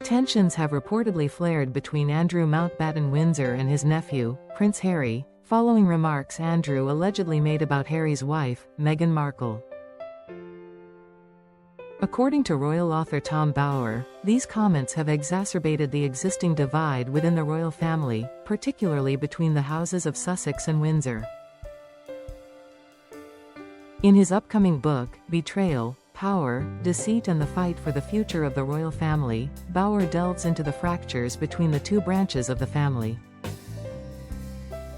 Tensions have reportedly flared between Andrew Mountbatten Windsor and his nephew, Prince Harry, following remarks Andrew allegedly made about Harry's wife, Meghan Markle. According to royal author Tom Bower, these comments have exacerbated the existing divide within the royal family, particularly between the houses of Sussex and Windsor. In his upcoming book, Betrayal, Power, Deceit and the Fight for the Future of the Royal Family, Bower delves into the fractures between the two branches of the family.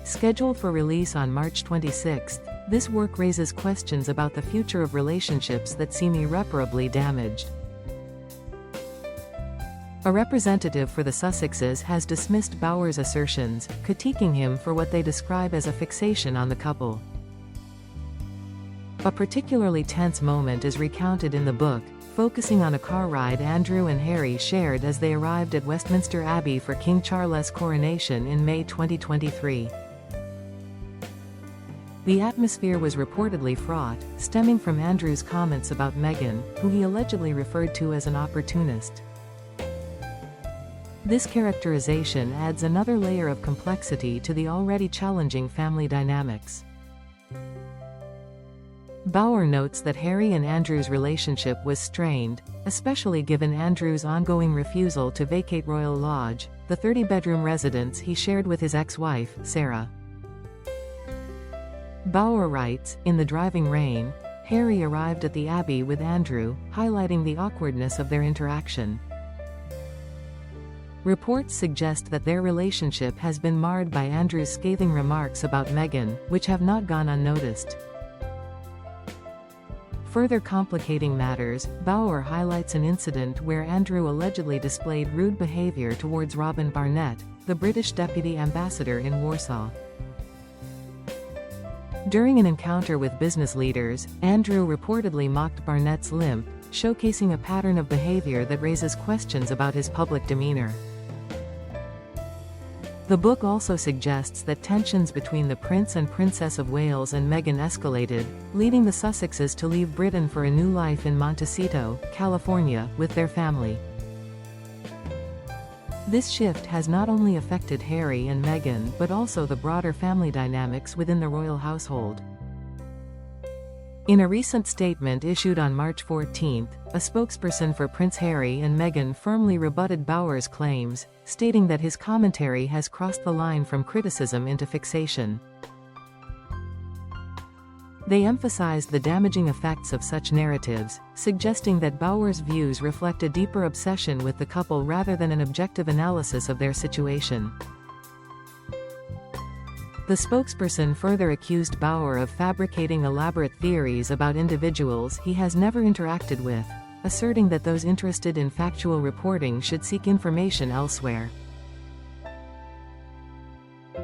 Scheduled for release on March 26, this work raises questions about the future of relationships that seem irreparably damaged. A representative for the Sussexes has dismissed Bower's assertions, critiquing him for what they describe as a fixation on the couple. A particularly tense moment is recounted in the book, focusing on a car ride Andrew and Harry shared as they arrived at Westminster Abbey for King Charles' coronation in May 2023. The atmosphere was reportedly fraught, stemming from Andrew's comments about Meghan, who he allegedly referred to as an opportunist. This characterization adds another layer of complexity to the already challenging family dynamics. Bower notes that Harry and Andrew's relationship was strained, especially given Andrew's ongoing refusal to vacate Royal Lodge, the 30-bedroom residence he shared with his ex-wife, Sarah. Bower writes, in The Driving Rain, Harry arrived at the Abbey with Andrew, highlighting the awkwardness of their interaction. Reports suggest that their relationship has been marred by Andrew's scathing remarks about Meghan, which have not gone unnoticed. Further complicating matters, Bower highlights an incident where Andrew allegedly displayed rude behavior towards Robin Barnett, the British deputy ambassador in Warsaw. During an encounter with business leaders, Andrew reportedly mocked Barnett's limp, showcasing a pattern of behavior that raises questions about his public demeanor. The book also suggests that tensions between the Prince and Princess of Wales and Meghan escalated, leading the Sussexes to leave Britain for a new life in Montecito, California, with their family. This shift has not only affected Harry and Meghan but also the broader family dynamics within the royal household. In a recent statement issued on March 14, a spokesperson for Prince Harry and Meghan firmly rebutted Bower's claims, stating that his commentary has crossed the line from criticism into fixation. They emphasized the damaging effects of such narratives, suggesting that Bower's views reflect a deeper obsession with the couple rather than an objective analysis of their situation. The spokesperson further accused Bower of fabricating elaborate theories about individuals he has never interacted with, asserting that those interested in factual reporting should seek information elsewhere.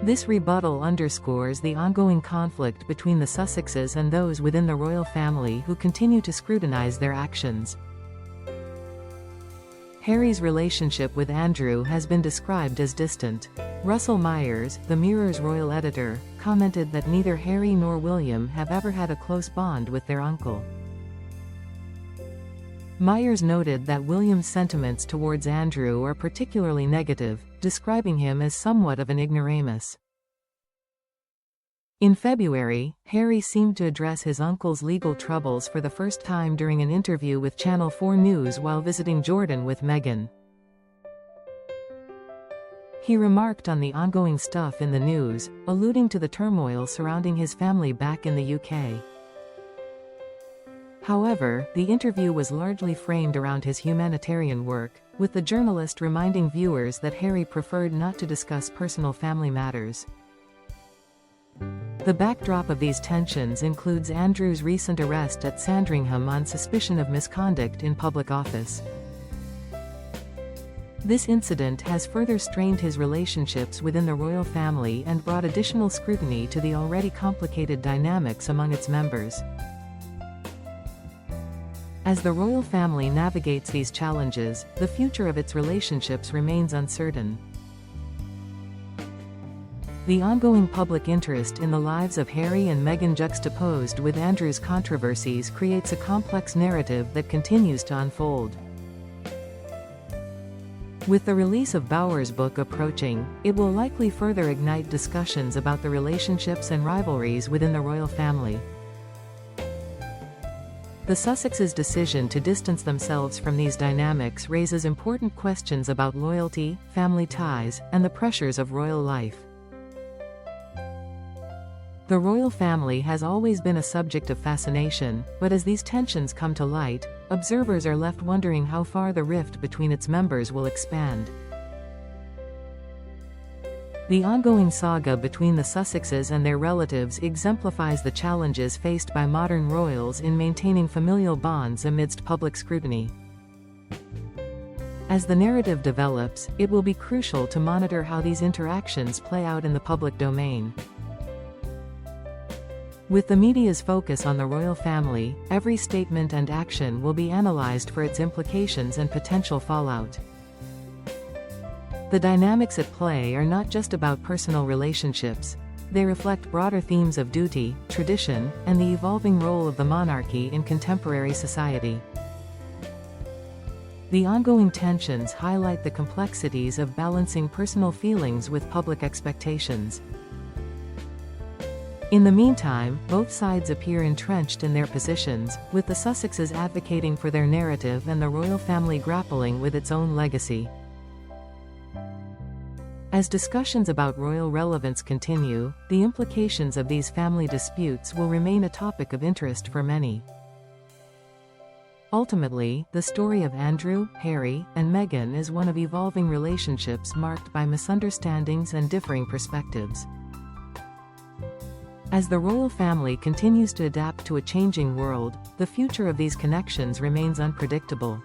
This rebuttal underscores the ongoing conflict between the Sussexes and those within the royal family who continue to scrutinize their actions. Harry's relationship with Andrew has been described as distant. Russell Myers, the Mirror's royal editor, commented that neither Harry nor William have ever had a close bond with their uncle. Myers noted that William's sentiments towards Andrew are particularly negative, describing him as somewhat of an ignoramus. In February, Harry seemed to address his uncle's legal troubles for the first time during an interview with Channel 4 News while visiting Jordan with Meghan. He remarked on the ongoing stuff in the news, alluding to the turmoil surrounding his family back in the UK. However, the interview was largely framed around his humanitarian work, with the journalist reminding viewers that Harry preferred not to discuss personal family matters. The backdrop of these tensions includes Andrew's recent arrest at Sandringham on suspicion of misconduct in public office. This incident has further strained his relationships within the royal family and brought additional scrutiny to the already complicated dynamics among its members. As the royal family navigates these challenges, the future of its relationships remains uncertain. The ongoing public interest in the lives of Harry and Meghan juxtaposed with Andrew's controversies creates a complex narrative that continues to unfold. With the release of Bauer's book approaching, it will likely further ignite discussions about the relationships and rivalries within the royal family. The Sussexes' decision to distance themselves from these dynamics raises important questions about loyalty, family ties, and the pressures of royal life. The royal family has always been a subject of fascination, but as these tensions come to light, observers are left wondering how far the rift between its members will expand. The ongoing saga between the Sussexes and their relatives exemplifies the challenges faced by modern royals in maintaining familial bonds amidst public scrutiny. As the narrative develops, it will be crucial to monitor how these interactions play out in the public domain. With the media's focus on the royal family, every statement and action will be analyzed for its implications and potential fallout. The dynamics at play are not just about personal relationships. They reflect broader themes of duty, tradition, and the evolving role of the monarchy in contemporary society. The ongoing tensions highlight the complexities of balancing personal feelings with public expectations. In the meantime, both sides appear entrenched in their positions, with the Sussexes advocating for their narrative and the royal family grappling with its own legacy. As discussions about royal relevance continue, the implications of these family disputes will remain a topic of interest for many. Ultimately, the story of Andrew, Harry, and Meghan is one of evolving relationships marked by misunderstandings and differing perspectives. As the royal family continues to adapt to a changing world, the future of these connections remains unpredictable.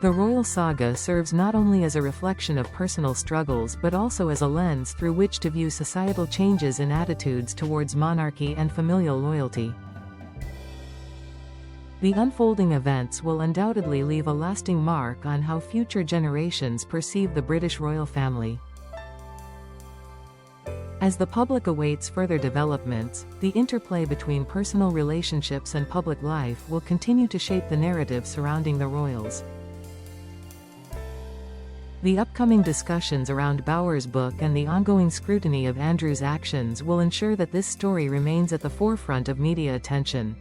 The royal saga serves not only as a reflection of personal struggles but also as a lens through which to view societal changes in attitudes towards monarchy and familial loyalty. The unfolding events will undoubtedly leave a lasting mark on how future generations perceive the British royal family. As the public awaits further developments, the interplay between personal relationships and public life will continue to shape the narrative surrounding the royals. The upcoming discussions around Bauer's book and the ongoing scrutiny of Andrew's actions will ensure that this story remains at the forefront of media attention.